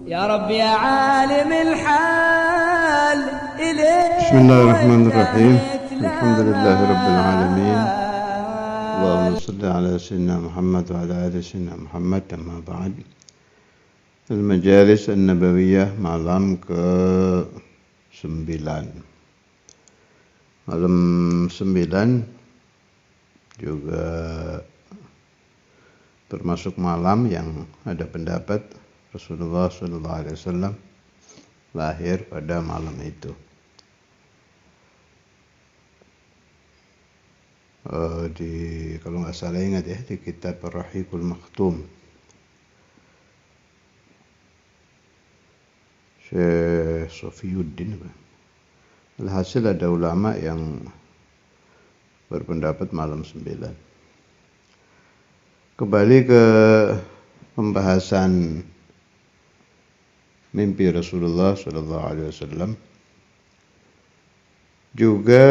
يا رب يا عالم الحال بسم الله الرحمن الرحيم الحمد لله رب العالمين اللهم صل على سيدنا محمد وعلى آل سيدنا Muhammad. Amma ba'd. Al-Majalis An-Nabawiyah malam ke-9. Malam 9 juga termasuk malam yang ada pendapat Rasulullah SAW lahir pada malam itu. Kalau nggak salah ingat ya, di kitab Ar-Rahiqul Maktum, Syekh Sofiyuddin. Alhasil ada ulama yang berpendapat malam 9. Kembali ke pembahasan mimpi Rasulullah SAW. Juga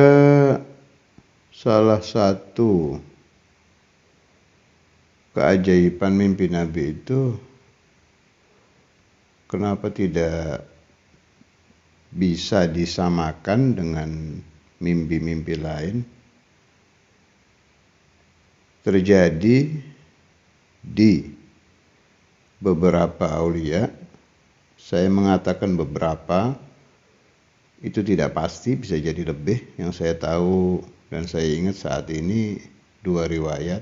salah satu keajaiban mimpi Nabi itu, kenapa tidak bisa disamakan dengan mimpi-mimpi lain, terjadi di beberapa aulia. Saya mengatakan beberapa, itu tidak pasti, bisa jadi lebih. Yang saya tahu dan saya ingat saat ini 2 riwayat.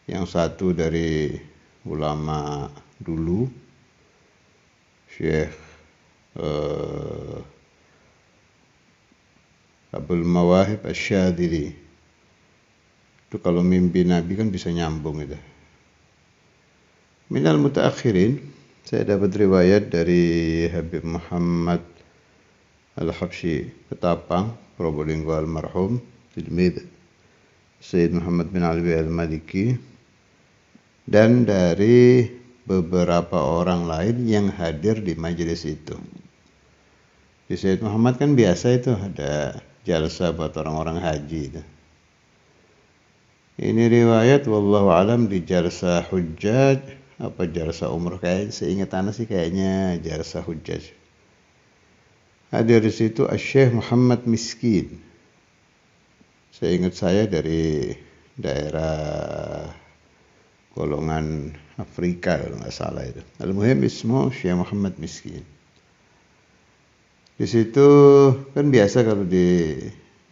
Yang satu dari ulama dulu, Syekh Abdul Mawahib Asy-Syadzili. Itu kalau mimpi Nabi kan bisa nyambung itu. Minal mutaakhirin, saya dapat riwayat dari Habib Muhammad Al-Habsyi Ketapang, Probolinggo almarhum, tilmid Sayyid Muhammad bin Alwi Al-Maliki, dan dari beberapa orang lain yang hadir di majelis itu. Di Sayyid Muhammad kan biasa itu ada jalsa buat orang-orang haji itu. Ini riwayat wallahu alam di jalsa hujjaj apa jalsa umroh, kayak seingat ana sih kayaknya jalsa hujjaj. Hadir di situ Syekh Muhammad Miskin. Saya ingat saya dari daerah golongan Afrika kalau nggak salah itu. Al-muhim ismu Syekh Muhammad Miskin. Di situ kan biasa kalau di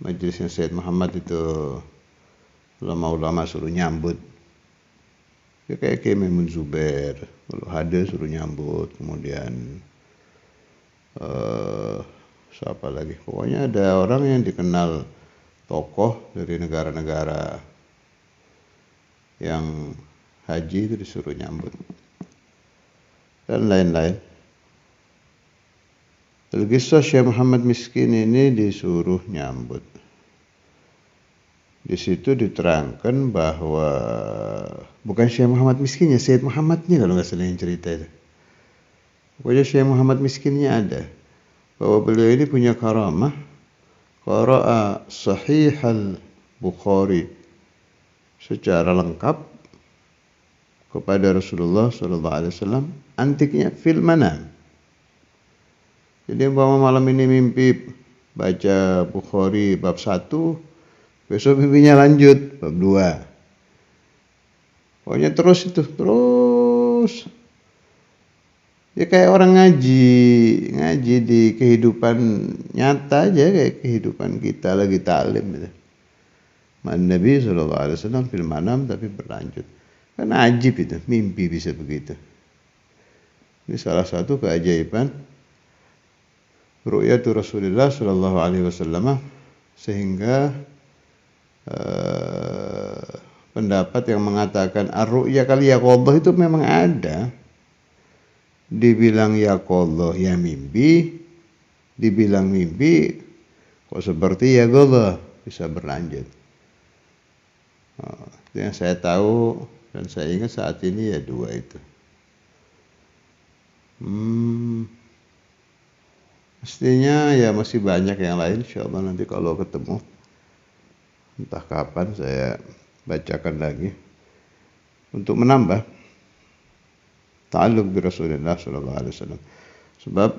majelisnya Sayyid Muhammad itu ulama-ulama suruh nyambut. Ya kayak Maimun Zubair, kalau hadir suruh nyambut. Kemudian siapa lagi? Pokoknya ada orang yang dikenal tokoh dari negara-negara yang haji itu disuruh nyambut dan lain-lain. Al-Qissah Syekh Muhammad Miskin ini disuruh nyambut. Di situ diterangkan bahwa bukan Syekh Muhammad Miskinnya, Syekh Muhammadnya kalau nggak salah yang cerita itu. Pokoknya Syekh Muhammad Miskinnya ada, bahwa beliau ini punya karamah, qara'a Sahih al-Bukhari secara lengkap kepada Rasulullah SAW, antiknya fil manam. Jadi umpama malam ini mimpi baca Bukhari bab 1, besok mimpinya lanjut bab 2. Pokoknya terus itu, terus. Ya kayak orang ngaji di kehidupan nyata aja, kayak kehidupan kita lagi ta'lim gitu. Nabi SAW fil manam tapi berlanjut. Kan ajib itu, mimpi bisa begitu. Ini salah satu keajaiban ru'yatu Rasulullah SAW, sehingga pendapat yang mengatakan ar-ru'ya kal yaqadhah itu memang ada. Dibilang yaqadhah ya mimpi, dibilang mimpi kok seperti yaqadhah, bisa berlanjut. Itu yang saya tahu dan saya ingat saat ini ya 2 itu. Mestinya ya masih banyak yang lain, insyaallah nanti kalau ketemu entah kapan saya bacakan lagi untuk menambah. ta'alluq bi Rasulillah sallallahu alaihi wasallam. Sebab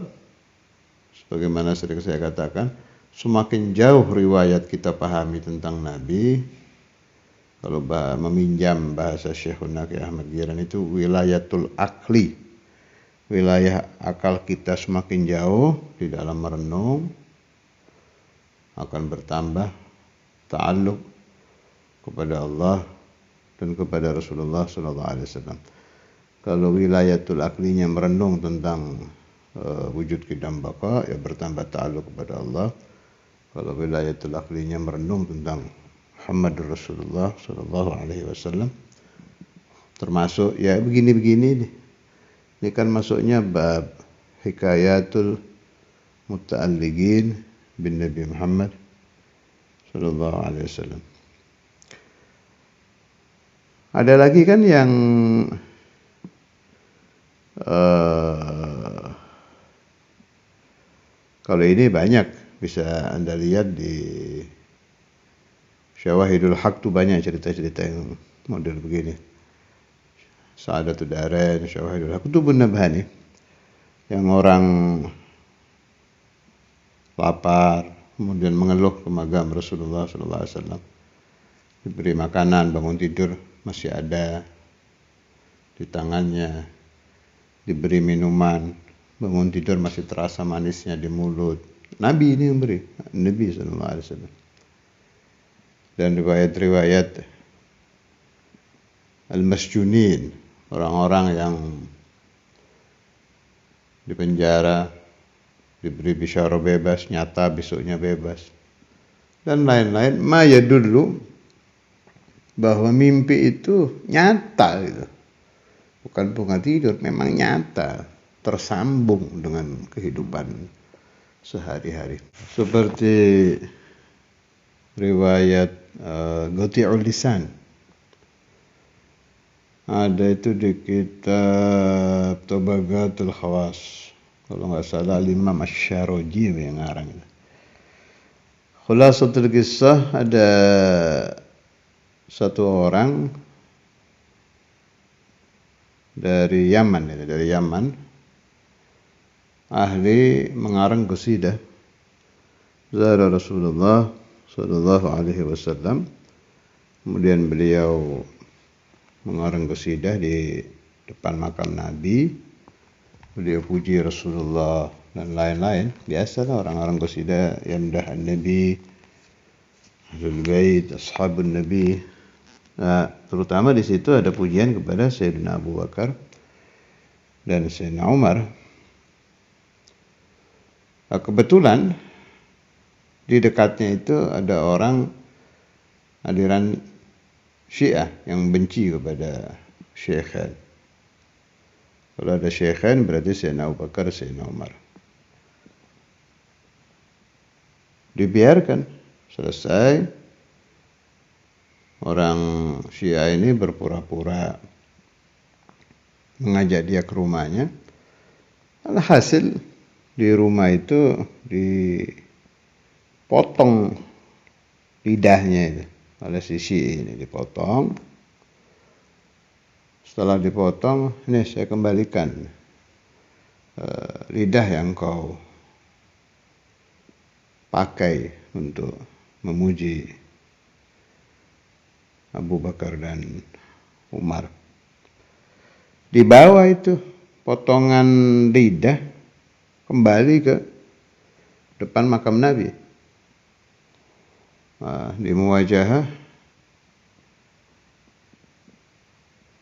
sebagaimana sering saya katakan, semakin jauh riwayat kita pahami tentang Nabi, kalau meminjam bahasa Syekhuna Kiai Ahmad Giran itu wilayatul akli. Wilayah akal kita semakin jauh di dalam merenung, akan bertambah ta'alluq kepada Allah dan kepada Rasulullah sallallahu alaihi wasallam. Kalau wilayatul aklinya merenung tentang wujud qidam baqa, ya bertambah ta'alluq kepada Allah. Kalau wilayatul aklinya merenung tentang Muhammadur Rasulullah sallallahu alaihi wasallam, termasuk ya begini-begini nih. Ini kan masuknya bab hikayatul muta'alliqin bin Nabi Muhammad sallallahu alaihi wasallam. Ada lagi kan yang kalau ini banyak, bisa Anda lihat di Syawahidul Haq tuh banyak cerita-cerita yang model begini. Sa'adatul Darain, Syawahidul Haq itu benar nih. Yang orang lapar, kemudian mengeluh ke magam Rasulullah sallallahu alaihi wasallam. Diberi makanan, bangun tidur masih ada di tangannya. Diberi minuman, bangun tidur masih terasa manisnya di mulut. Nabi ini yang beri, Nabi sallallahu alaihi wasallam. Dan riwayat-riwayat al-masjunin, orang-orang yang di penjara, diberi bisyara bebas, nyata besoknya bebas, dan lain-lain. Maya dulu bahwa mimpi itu nyata gitu. Bukan bunga tidur, memang nyata, tersambung dengan kehidupan sehari-hari. Seperti riwayat Qati'ul Lisan. Ada itu di kitab Tabaqatul Khawas. Kalau nggak salah Imam Asy-Syaraji yang ngarang. Khulasatul Qissah, ada satu orang dari Yaman, ahli mengarang qasidah Zara Rasulullah sallallahu alaihi wasallam. Kemudian beliau mengarang qasidah di depan makam Nabi. Beliau puji Rasulullah dan lain-lain. Biasalah orang-orang qasidah yamdah an-Nabi, Ahlul Bait, Ashabun Nabi. Nah, terutama di situ ada pujian kepada Sayyidina Abu Bakar dan Sayyidina Umar. Nah, kebetulan di dekatnya itu ada orang aliran Syiah yang benci kepada Syekhan. Kalau ada Syekhan berarti Sayyidina Abu Bakar, Sayyidina Umar. Dibiarkan selesai. Orang Syiah ini berpura-pura mengajak dia ke rumahnya. Alhasil di rumah itu dipotong lidahnya itu oleh si Syiah ini, dipotong. Setelah dipotong, ini saya kembalikan lidah yang kau pakai untuk memuji Abu Bakar dan Umar. Di bawah itu potongan lidah kembali ke depan makam Nabi. Nah, di muwajahah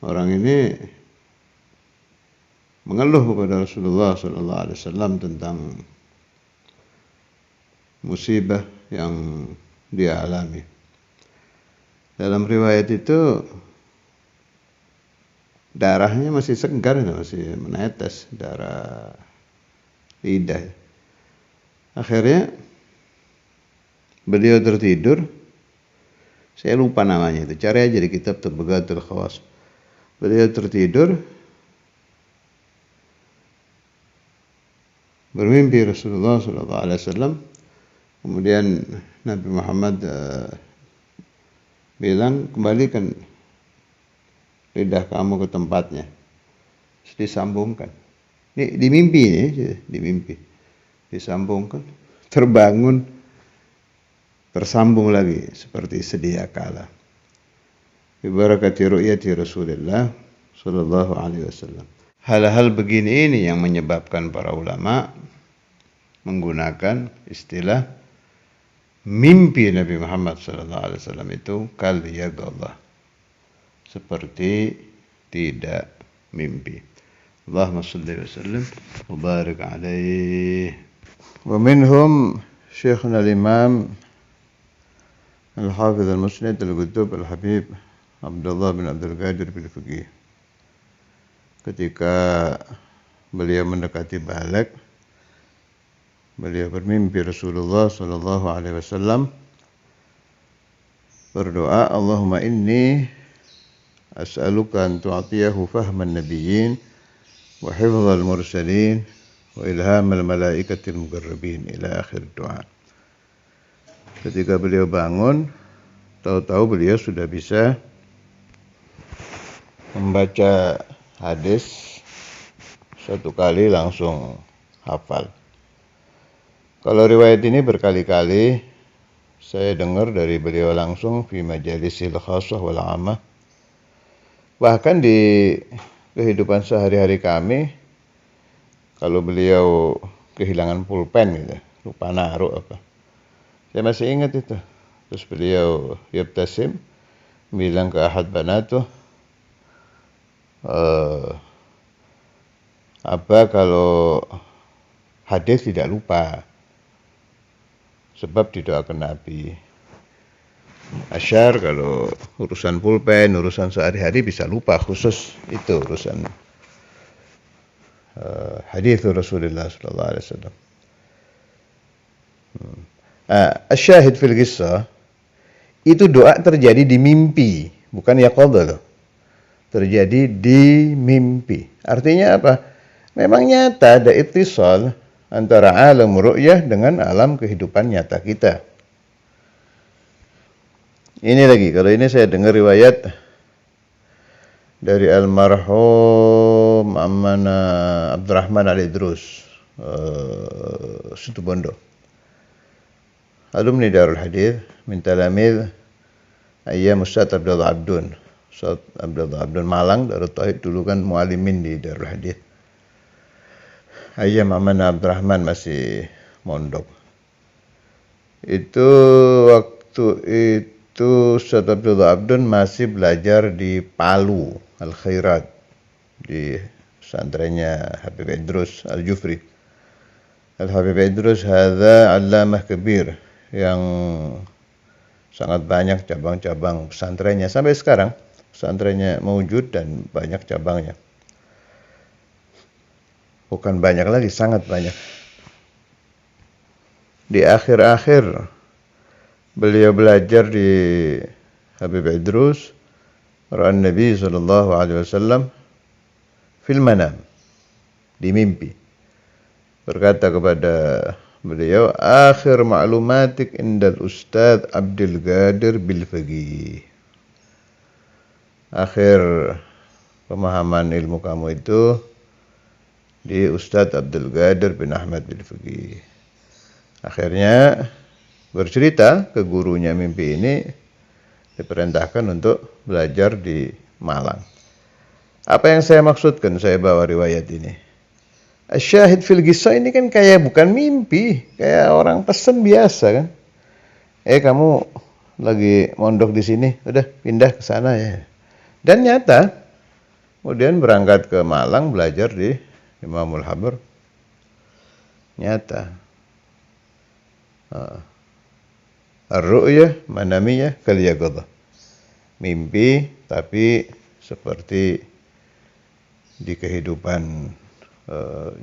orang ini mengeluh kepada Rasulullah sallallahu alaihi wasallam tentang musibah yang dia alami. Dalam riwayat itu darahnya masih segar, masih menetes darah lidah. Akhirnya beliau tertidur. Saya lupa namanya itu. Cari aja di kitab Tabaqatul Khawas. Beliau tertidur. Bermimpi Rasulullah SAW. Kemudian Nabi Muhammad bilang, kembalikan lidah kamu ke tempatnya. disambungkan. Ini di mimpi ini, di mimpi. Disambungkan, terbangun, tersambung lagi seperti sedia kala. Bi barakati ru'yati Rasulullah sallallahu alaihi wasallam. Hal-hal begini ini yang menyebabkan para ulama menggunakan istilah mimpi Nabi Muhammad sallallahu alaihi wasallam itu kal yaqadhah. Seperti tidak mimpi. Allahumma shalli wa sallim wa barik alaihi. Wa minhum Syekhuna al-Imam Al-Hafidh Al-Musnid Al-Qutub Al-Habib Abdullah bin Abdul Qadir bil Fiqih. Ketika beliau mendekati balik, beliau bermimpi Rasulullah sallallahu alaihi wasallam berdoa, Allahumma inni as'aluka an tu'tiyahu fahman nabiyyin wa hifdzal mursalin wa ilhamal malaikatil muqarrabin ila akhir doa. Ketika beliau bangun, tahu-tahu beliau sudah bisa membaca hadis satu kali langsung hafal. Kalau riwayat ini berkali-kali saya dengar dari beliau langsung fi majalisil khassah wal 'ammah. Bahkan di kehidupan sehari-hari kami, kalau beliau kehilangan pulpen gitu, lupa naruh apa, saya masih ingat itu. Terus beliau yabtasim, bilang ke ahad banatuh, apa kalau hadis tidak lupa, sebab didoakan Nabi. Asyar kalau urusan pulpen, urusan sehari-hari bisa lupa, khusus itu urusan hadis Rasulullah sallallahu alaihi wasallam. Asyahid fil qissah, itu doa terjadi di mimpi, bukan yaqadha loh. Terjadi di mimpi. Artinya apa? Memang nyata ada ittisal antara alam ru'yah dengan alam kehidupan nyata kita. Ini lagi, kalau ini saya dengar riwayat dari almarhum Ammana Abdurrahman Al-Idrus Situbondo, alumni Darul Hadith min talamid Ayyam Ustaz Abdullah Abdun. Ustaz Abdullah Abdun Malang, Darul Tauhid, dulu kan mualimin di Darul Hadith. Ayyam Ammana Abdurrahman masih mondok. Itu waktu itu Ustaz Abdullah Abdun masih belajar di Palu, Al-Khairat, di pesantrennya Habib Idrus Al-Jufri. Al-Habib Idrus hadza allamah kabir yang sangat banyak cabang-cabang pesantrennya. Sampai sekarang pesantrennya mewujud dan banyak cabangnya. Bukan banyak lagi, sangat banyak. Di akhir-akhir beliau belajar di Habib Idrus, Ra'an Nabi sallallahu alaihi wasallam fil manam, di mimpi. Berkata kepada beliau, akhir ma'lumatik indal Ustaz Abdul Qadir bil Fiqih. Akhir pemahaman ilmu kamu itu di Ustaz Abdul Qadir bin Ahmad bil Fiqih. Akhirnya bercerita ke gurunya mimpi ini, diperintahkan untuk belajar di Malang. Apa yang saya maksudkan saya bawa riwayat ini? Asyahid fil qissah ini kan kayak bukan mimpi, kayak orang pesen biasa kan. Kamu lagi mondok di sini, udah pindah ke sana ya. Dan nyata, kemudian berangkat ke Malang belajar di Imamul Habr. Nyata. Ar-ru'yah manamiyah kal yaqadhah. Mimpi tapi seperti di kehidupan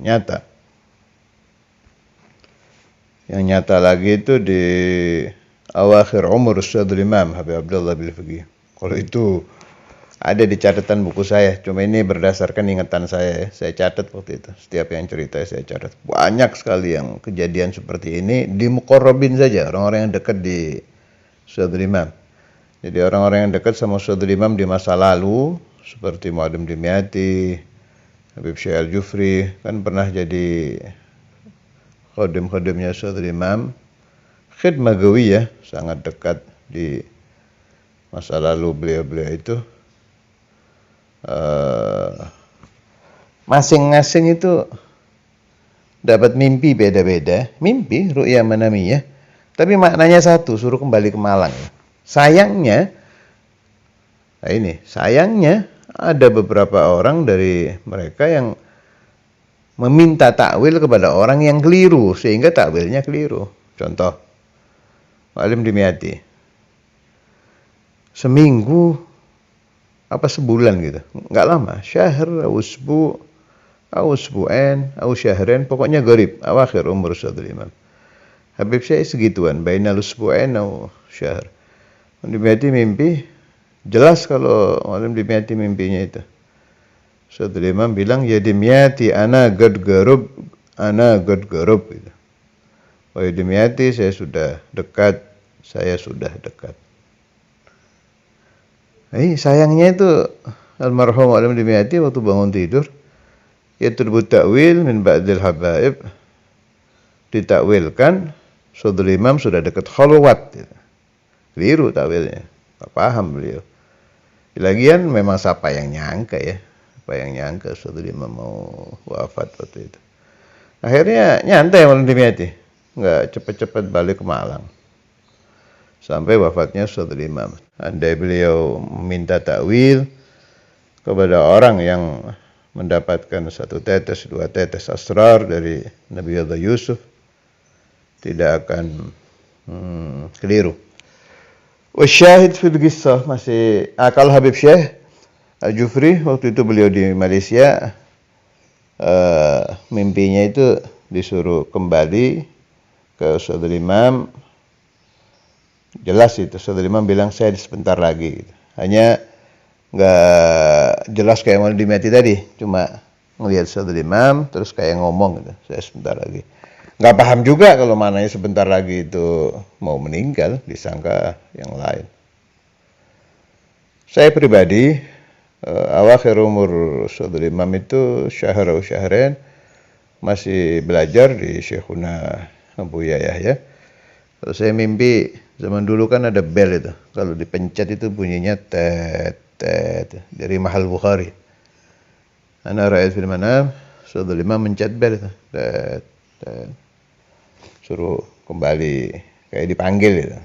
nyata. Yang nyata lagi itu di awakhir umur Ustadzul Imam Habib Abdullah bil Fiqih. Kalau itu ada di catatan buku saya, cuma ini berdasarkan ingatan saya ya. Saya catat waktu itu. Setiap yang cerita saya catat. Banyak sekali yang kejadian seperti ini di muqarrabin saja, orang-orang yang dekat di Ustadzul Imam. Jadi orang-orang yang dekat sama Ustadzul Imam di masa lalu, seperti Mu'adim Dimyati, Habib Syekh Al-Jufri kan pernah jadi khadim-khadimnya Saudara Imam. Khidmah Gawiyah, sangat dekat di masa lalu beliau-beliau itu. Masing-masing itu dapat mimpi beda-beda. Mimpi, ru'ya manamiyah. Tapi maknanya satu, suruh kembali ke Malang. Sayangnya ada beberapa orang dari mereka yang meminta takwil kepada orang yang keliru, sehingga takwilnya keliru. Contoh, Mu'allim Dimyati. Seminggu, apa sebulan gitu, nggak lama. Syahr, usbu, usbu'ain, syahrain, pokoknya garib, awakhir umur Saudara Imam. Habib Syekh segituan, bainal usbu'ain atau syahr. Dimyati mimpi, jelas kalau Mu'allim Dimyati mimpinya itu. Saudara Imam bilang, ya Dimyati ana gad garub gitu. Wahai Dimyati, saya sudah dekat. Sayangnya itu almarhum Mu'allim Dimyati waktu bangun tidur, ya terbut takwil min ba'dil habaib, ditakwilkan Saudara Imam sudah dekat khalwat gitu. Keliru takwilnya, nggak paham beliau. Lagian memang siapa yang nyangka Saudara Imam mau wafat waktu itu. Akhirnya nyantai Mu'allim Dimyati, nggak cepet-cepet balik ke Malang sampai wafatnya Saudara Imam. Andai beliau minta takwil kepada orang yang mendapatkan 1 tetes, 2 tetes asrar dari Nabi Allah Yusuf, tidak akan keliru. Wasyahid fil qissah, masih akal Habib Syekh Al-Jufri waktu itu beliau di Malaysia, mimpinya itu disuruh kembali ke Saudara Imam. Jelas itu Saudara Imam bilang saya sebentar lagi gitu. Hanya nggak jelas kayak Mu'allim Dimyati tadi, cuma ngelihat Saudara Imam terus kayak ngomong gitu, saya sebentar lagi. Nggak paham juga kalau mananya sebentar lagi itu mau meninggal, disangka yang lain. Saya pribadi awakhir umur Saudara Imam itu syahr atau syahrain, masih belajar di Syekhuna Buya Yahya. Kalau saya mimpi, zaman dulu kan ada bel itu, kalau dipencet itu bunyinya tet dari Mahal Bukhari. Ana ra'ayat fil manam, Saudara Imam mencet bel itu, tet. Suruh kembali, kayak dipanggil gitu.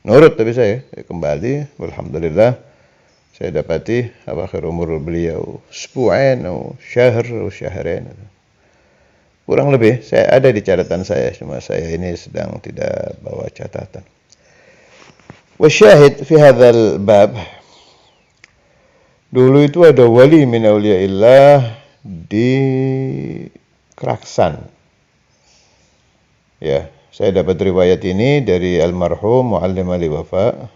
Nurut tapi saya kembali, alhamdulillah saya dapati akhir umur beliau usbu'ain atau syahr atau syahrain. Kurang lebih saya ada di catatan saya, cuma saya ini sedang tidak bawa catatan. Wasyahid fi hadzal bab, dulu itu ada wali min auliyaillah di Keraksan. Ya, saya dapat riwayat ini dari almarhum Mu'allim Ali Wafa,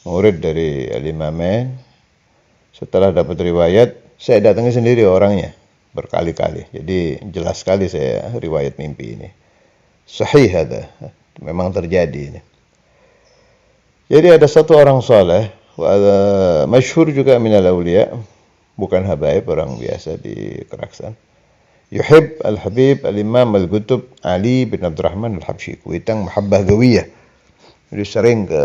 murid dari Al-Imamain. Setelah dapat riwayat, saya datangi sendiri orangnya berkali-kali. Jadi jelas sekali saya riwayat mimpi ini. Sahih ada, memang terjadi ini. Jadi ada satu orang saleh, masyhur juga minal awliya, bukan habaib, orang biasa di Keraksan. Yuhib al-Habib al-Imam al-Qutb Ali bin Abdurrahman al-Habsyi, Kuitang Mahabbah Gawiyah. Jadi sering ke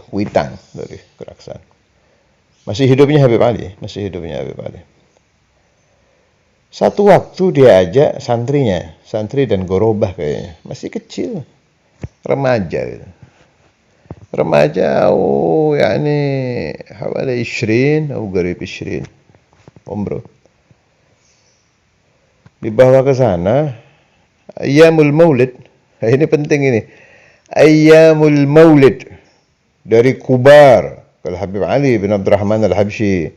Kuitang dari Keraksan. Masih hidupnya Habib Ali. Satu waktu dia ajak santrinya, santri dan gorobah kayaknya, masih kecil, remaja gitu. Remaja, yakni hawala 20 atau garib 20 umroh. Dibawa ke sana, Ayyamul Maulid. Ini penting ini. Ayyamul Maulid dari Kubar, Al-Habib Ali bin Abdurrahman Al-Habsyi,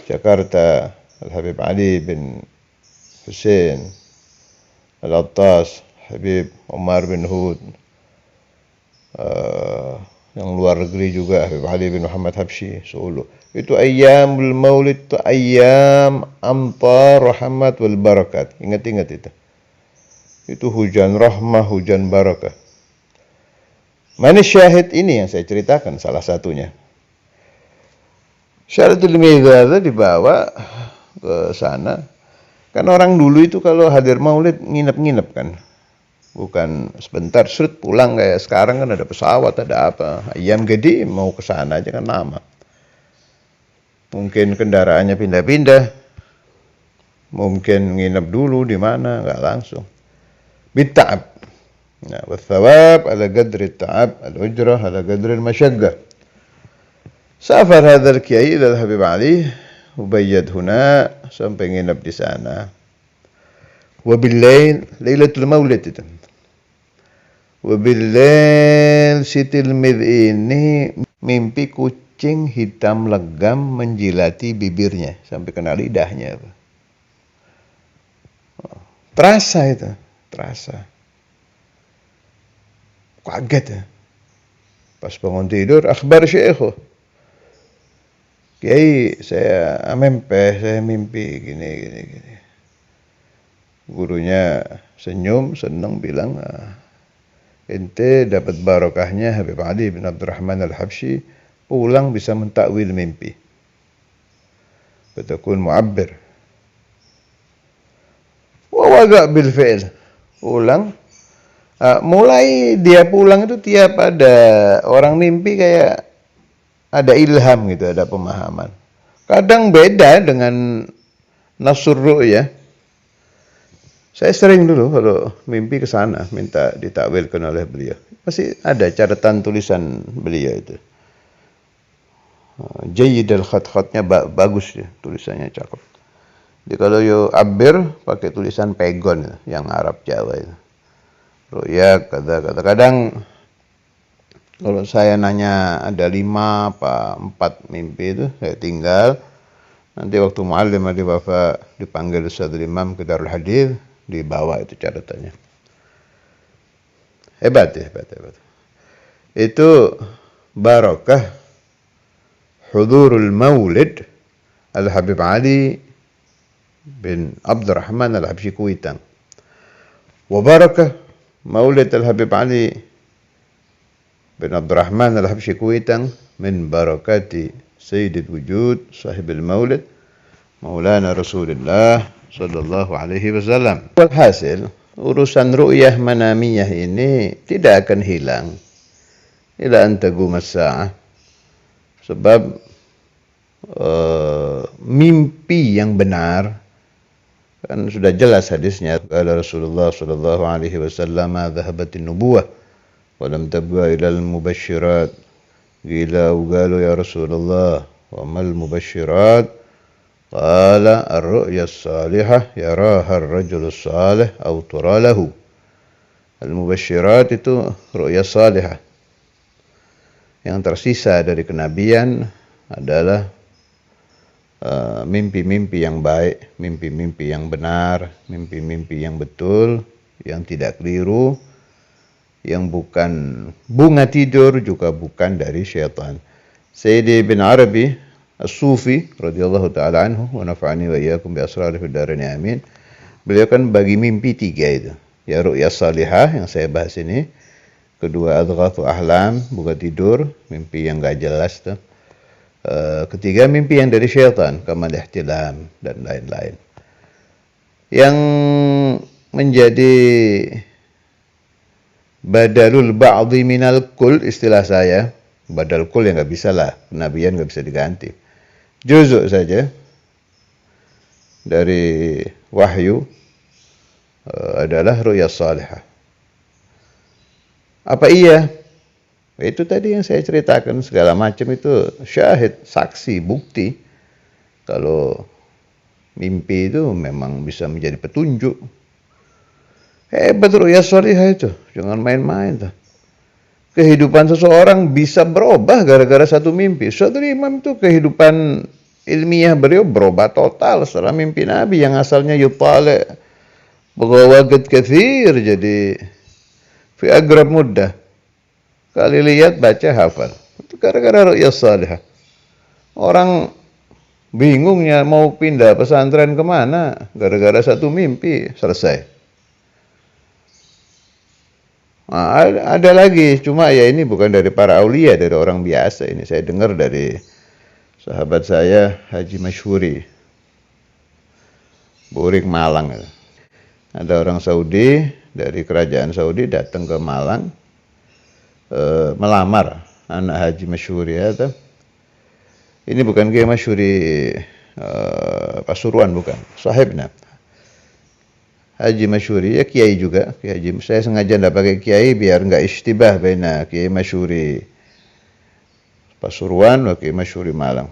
Jakarta, Al-Habib Ali bin Hussein Al-Attas, Habib Umar bin Hud, yang luar negeri juga Habib Ali bin Muhammad Habsyi, Solo. Itu ayyamul maulid, itu ayyam amtar rahmat wal barakat. Ingat-ingat itu. Itu hujan rahmah, hujan barakah. Mana syahid ini yang saya ceritakan salah satunya. Syaratul Mizan dibawa ke sana. Kan orang dulu itu kalau hadir maulid nginep-nginep kan. Bukan sebentar serut pulang kayak sekarang kan ada pesawat, ada apa. Ayam gede mau ke sana aja kan lama. Mungkin kendaraannya pindah-pindah. Mungkin nginep dulu di mana, nggak langsung. Bitta'ab. Nah, wathawab ala qadri ta'ab, al-ujrah ala qadri al-masyaggah. Safar hadzal kiai ila Habib Ali, ubayyad huna sampai nginep di sana. Wabillail lailatul maulid itu. Wabillail si tilmid ini mimpi kucing hitam legam menjilati bibirnya sampai kena lidahnya. Terasa itu, terasa. Kaget ya. Pas bangun tidur, akhbar syekh. Kiai, saya mimpi gini. Gurunya senyum, senang bilang, ente dapat barokahnya Habib Ali bin Abdurrahman Al-Habsyi, pulang bisa mentakwil mimpi. Fatakun mu'abbir. Wa waga bil fi'l. Pulang. Mulai dia pulang itu tiap ada orang mimpi kayak ada ilham gitu, ada pemahaman. Kadang beda dengan nafsur ru'yah. Saya sering dulu kalau mimpi ke sana minta ditakwilkan oleh beliau. Pasti ada catatan tulisan beliau itu. Jayyid al-khat-khatnya bagus ya, tulisannya cakep. Jadi kalau yo abir pakai tulisan pegon yang Arab Jawa itu. Ru'ya kata kadang kalau saya nanya ada 5 apa 4 mimpi itu saya tinggal. Nanti waktu muallim di Bapak dipanggil Ustaz Imam ke Darul Hadis, dibawa itu catatannya. Hebat. Itu barakah hudurul maulid Al-Habib Ali bin Abdurrahman Al-Habsyi Kuitang. Wa barakah maulid Al-Habib Ali bin Abdurrahman Al-Habsyi Kuitang min barakati Sayyidil Wujud sahibul maulid Maulana Rasulullah sallallahu alaihi wasallam. Walhasil, urusan ru'yah manamiyah ini tidak akan hilang ila an taqumas sa'ah. Sebab mimpi yang benar kan sudah jelas hadisnya. Qala Rasulullah sallallahu alaihi wasallam, "Dhahabatin nubuwah wa lam tabqa ila al-mubasysyirat." Qila qalu ya Rasulullah, "Wa mal mubasysyirat?" Qala ar-ru'ya as-salihah yaraha ar-rajulu as-salih aw tura lahu. Al-mubasysyirat itu ru'ya salihah. Yang tersisa dari kenabian adalah mimpi-mimpi yang baik, mimpi-mimpi yang benar, mimpi-mimpi yang betul, yang tidak keliru, yang bukan bunga tidur, juga bukan dari syaitan. Sayyidi bin Arabi As-Sufi radhiyallahu ta'ala anhu wa nafa'ani wa iyyakum bi asrarihi fid dharain amin. Beliau kan bagi mimpi 3 itu. Ya ru'ya salihah yang saya bahas ini. Kedua adghathu ahlam, bukan tidur, mimpi yang enggak jelas tuh. Ketiga mimpi yang dari syaitan, kamal ihtilam dan lain-lain. Yang menjadi badalul ba'dhi minal kul, istilah saya, badal kul yang enggak bisa lah, kenabian enggak bisa diganti. Juzuk saja dari wahyu adalah ru'ya salihah. Apa iya? Itu tadi yang saya ceritakan, segala macam itu syahid, saksi, bukti. Kalau mimpi itu memang bisa menjadi petunjuk. Hebat ru'ya salihah itu, jangan main-main tuh. Kehidupan seseorang bisa berubah gara-gara satu mimpi. Suatu imam itu kehidupan ilmiah beliau berubah total setelah mimpi Nabi yang asalnya yutale bagawagad kathir jadi fi agrab muddah. Kali lihat baca hafal. Itu gara-gara ru'ya salihah. Orang bingungnya mau pindah pesantren kemana gara-gara satu mimpi, selesai. Nah, ada lagi, cuma ya ini bukan dari para aulia, dari orang biasa. Ini saya dengar dari sahabat saya Haji Masyhuri. Burik Malang. Ada orang Saudi dari kerajaan Saudi datang ke Malang melamar anak Haji Masyhuri ya. Ini bukan Kiai Masyhuri Pasuruan, bukan. Sahibna. Haji Masyhuri ya kiai juga. Haji. Saya sengaja tidak pakai kiai biar nggak istibah bena Kiai Masyhuri Pasuruan wa Kiai Masyhuri Malang.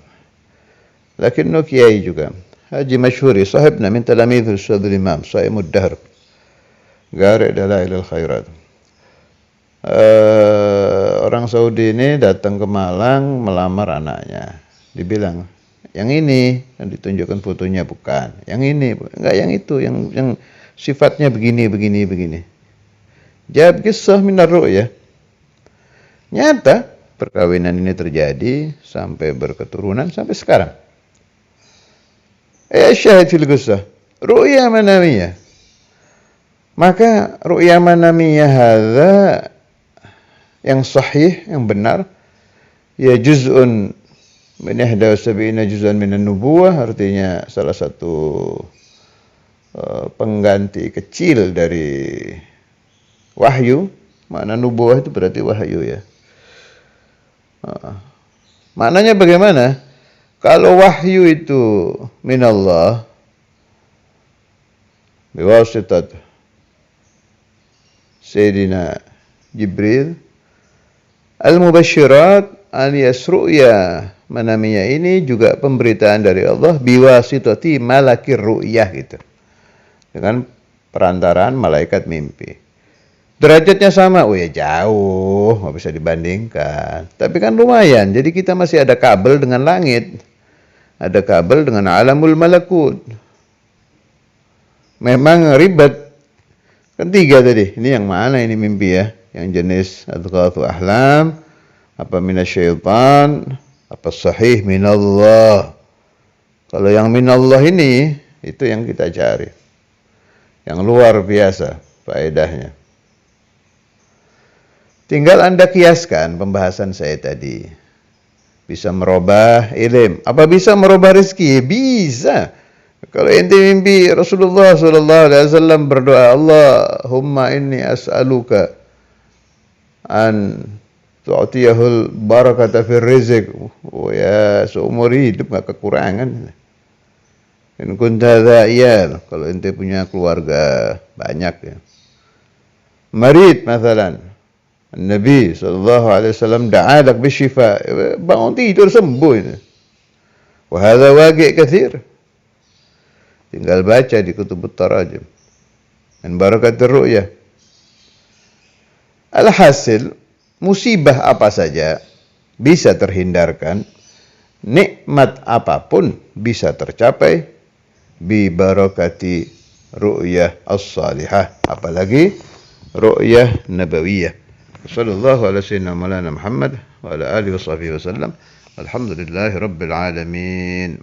Lakinno kiai juga. Haji Masyhuri sahibna min talamidh Ustadzul Imam Saimud Dahr. Gari Dalailul Khairat. Orang Saudi ini datang ke Malang melamar anaknya. Dibilang, yang ini, dan ditunjukkan fotonya bukan. Yang ini, enggak yang itu, yang sifatnya begini. Jawab kisah minar ru'yah. Nyata perkawinan ini terjadi sampai berketurunan sampai sekarang. Syahid fil qissah. Ru'ya manamiyah. Maka ru'ya manamiyah hadza yang sahih, yang benar, ya juz'un min 71 juz'an minan nubuwah, artinya salah satu pengganti kecil dari wahyu. Makna nubuwah itu berarti wahyu ya. Maknanya bagaimana? Kalau wahyu itu minallah biwasitat Sayyidina Jibril, al-mubasyirat alias ru'ya manamiyah ini juga pemberitaan dari Allah biwasitati malakir ru'yah gitu. Dengan perantaraan malaikat mimpi. Derajatnya sama, oh ya jauh, nggak bisa dibandingkan. Tapi kan lumayan, jadi kita masih ada kabel dengan langit. Ada kabel dengan alamul malakut. Memang ribet. Kan 3 tadi, ini yang mana ini mimpi ya? Yang jenis adghathu ahlam, apa minasyaitan, apa sahih minallah. Kalau yang minallah ini, itu yang kita cari. Yang luar biasa faedahnya. Tinggal Anda kiaskan pembahasan saya tadi. Bisa merubah ilim. Apa bisa merubah rezeki? Bisa. Kalau ente mimpi Rasulullah SAW berdoa, Allahumma inni as'aluka an tu'tiyahul barakata fir rizq. Oh ya, seumur hidup gak kekurangan. In kunta dha'iyal. Kalau ente punya keluarga banyak ya. Marid masalan. Nabi SAW da'alak bisyifa. Bangun tidur sembuh ini. Wahada waqi' kathir. Tinggal baca di kutubut tarajim. Min barakatir ru'yah. Alhasil, musibah apa saja bisa terhindarkan. Nikmat apapun bisa tercapai. Bi barakati ru'yah as-salihah. Apalagi ru'yah nabawiyah. Sallallahu ala sayyidina Maulana Muhammad wa ala alihi wa sahbihi wa sallam. Alhamdulillahi rabbil alamin.